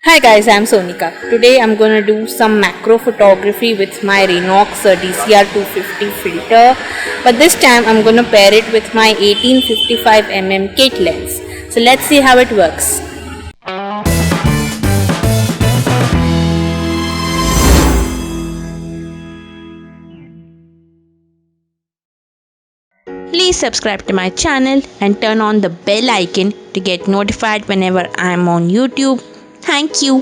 Hi guys, I'm Sonika. Today I'm gonna do some macro photography with my Renox DCR250 filter, but this time I'm gonna pair it with my 1855mm kit lens. So let's see how it works. Please subscribe to my channel and turn on the bell icon to get notified whenever I am on YouTube. Thank you.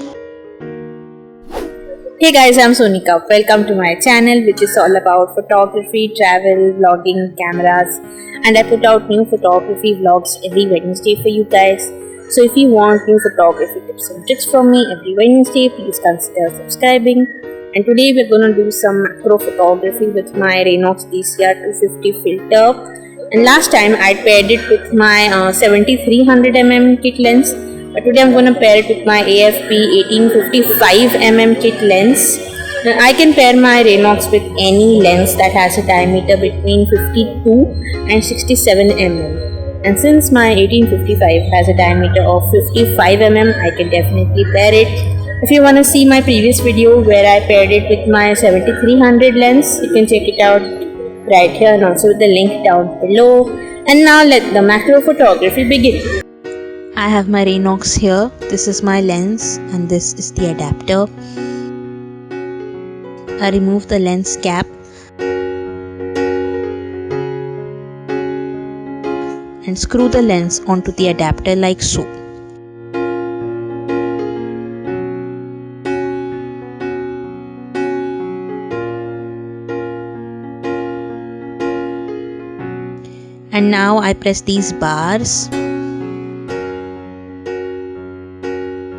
Hey guys, I'm Sonika. Welcome to my channel, which is all about photography, travel, vlogging, cameras, and I put out new photography vlogs every Wednesday for you guys. So if you want new photography tips and tricks from me every Wednesday, please consider subscribing. And today we're gonna do some macro photography with my Renox DCR250 filter. And last time I paired it with my 7300mm kit lens, but today I'm going to pair it with my AFP 1855mm kit lens. Now I can pair my Renox with any lens that has a diameter between 52 and 67mm. And since my 1855 has a diameter of 55mm, I can definitely pair it. If you want to see my previous video where I paired it with my 7300 lens, you can check it out right here and also with the link down below. And now let the macro photography begin. I have my Renox here. This is my lens and this is the adapter. I remove the lens cap and screw the lens onto the adapter like so. And now I press these bars,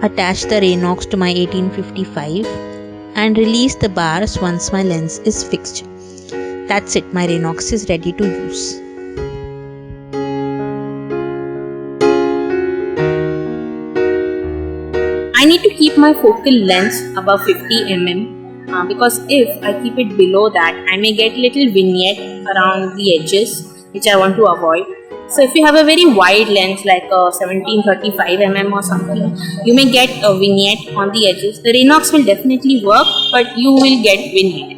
attach the Renox to my 1855 and release the bars once my lens is fixed. That's it, my Renox is ready to use. I need to keep my focal length above 50mm because if I keep it below that, I may get little vignette around the edges, which I want to avoid. So if you have a very wide lens like a 1735mm or something, you may get a vignette on the edges. The Renox will definitely work, but you will get vignette.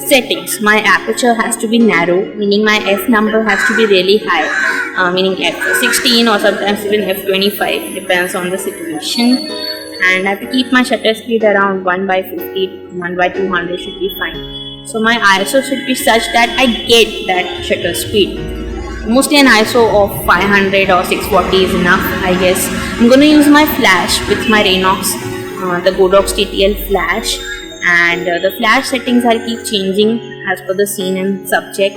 Settings. My aperture has to be narrow, meaning my f number has to be really high, meaning f16 or sometimes even f25, depends on the situation. And I have to keep my shutter speed around 1 by 50, 1 by 200 should be fine. So my ISO should be such that I get that shutter speed. Mostly an ISO of 500 or 640 is enough, I guess. I'm going to use my flash with my Renox, the Godox TTL flash. And the flash settings I'll keep changing as per the scene and subject.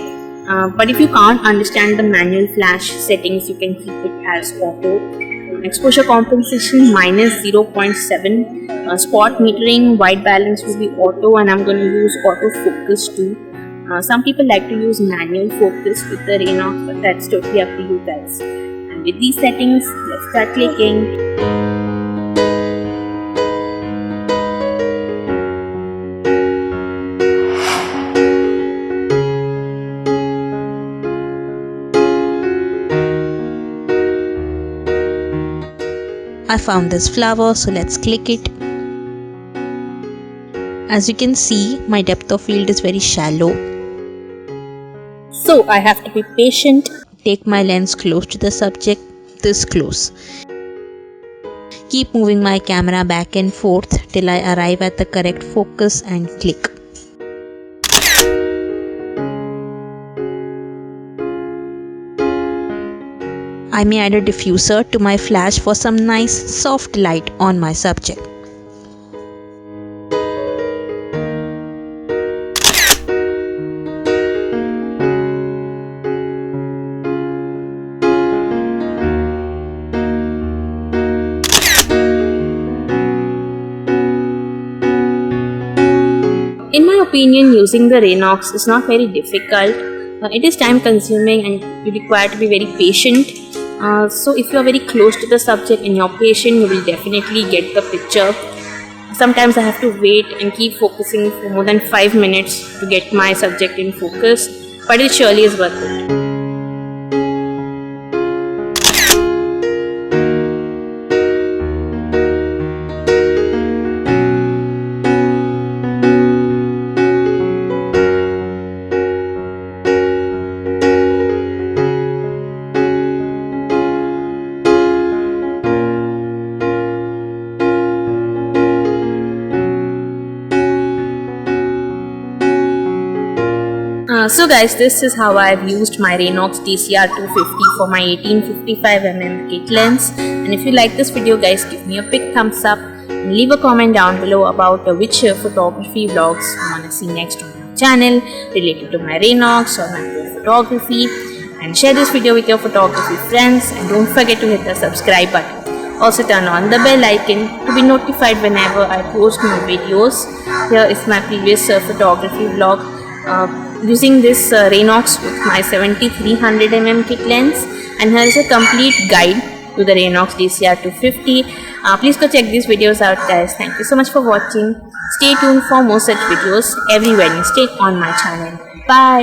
But if you can't understand the manual flash settings, you can keep it as auto. Exposure compensation minus 0.7. Spot metering, white balance will be auto, and I'm going to use auto focus too. Some people like to use manual focus with the Renox, but that's totally up to you guys. And with these settings, let's start clicking. I found this flower, so let's click it. As you can see, my depth of field is very shallow. So I have to be patient. Take my lens close to the subject, this close. Keep moving my camera back and forth till I arrive at the correct focus and click. I may add a diffuser to my flash for some nice soft light on my subject. my opinion, using the Raynox is not very difficult. It is time consuming and you require to be very patient. So if you are very close to the subject and you're patient, you will definitely get the picture. Sometimes I have to wait and keep focusing for more than 5 minutes to get my subject in focus, but it surely is worth it. So guys, this is how I have used my Raynox DCR 250 for my 18-55mm kit lens. And if you like this video guys, give me a big thumbs up and leave a comment down below about which photography vlogs you want to see next on my channel related to my Raynox or my photography. And share this video with your photography friends, and don't forget to hit the subscribe button. Also turn on the bell icon to be notified whenever I post new videos. Here is my previous photography vlog using this Raynox with my 70-300mm kit lens, and here is a complete guide to the Raynox DCR 250. Please go check these videos out guys. Thank you so much for watching. Stay tuned for more such videos every Wednesday on my channel. Bye.